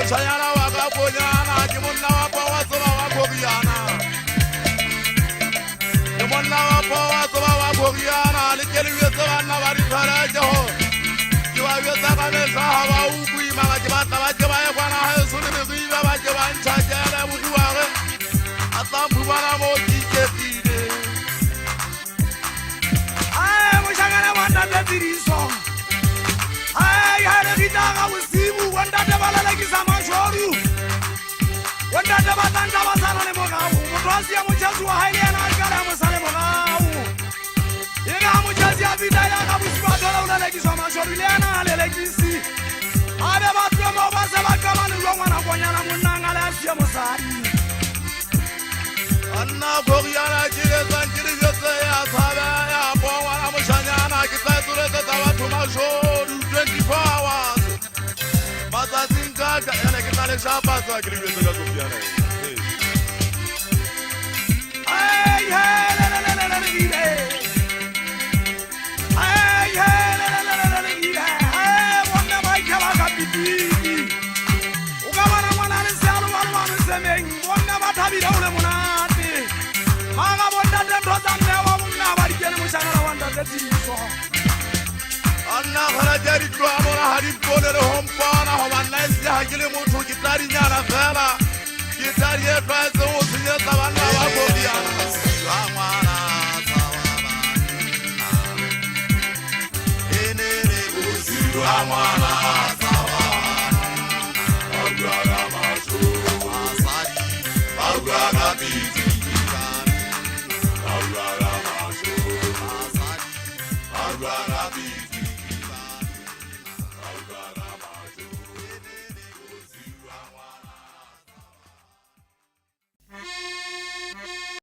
moshanyana wa ka bonyana ke monna wa pa wa tsoba wa boriana ke monna wa pa wa tsoba wa boriana le ke le yetsa bana ba di thara je ho ke wa yetsa ka me sa ba u kuima ga ke batla ba ke ba e kwana ha so le me ba ke ba ntsha ke le buwa re a tla bubana mo di ke tide ai moshanyana wa ntate tiriso ai ha re di daga usibu wanda de balala ki sama shoru wanda de batanda basana le mogabu mutwasi ya muchazi wa haile na kala musale mogabu ina muchazi ya bidaya ka buswa dola una le ki sama shoru le na le le kisi abe batwa mo basa bakama ni longwana kwanyana munanga la sia mosari anna boriana jile zankiri jetse ya sabe ya bongwana moshanyana ki tla tsure tsa batho ma shoru 24 hours matsatsing ka ene ke tla le shapa tsa ke le yetsa ka kopiana ai hele le le le le le ai hele le le le le le ai wonna mai kala ka pitiki ukabana mwana le salo mwana le semeng wonna bathabi da ule monate maga bonda de ndoza mnewa mna bari kene mushana wanda tetiso anna khara jari twa mona hari kole re hompana ho banna isi hakile motho ke tari nyana fela ke tari e twa se o sinye tsa banna ba bodiana wa mwana ene re buziru wa mwana agara macho asari agara biti agara macho asari agara biti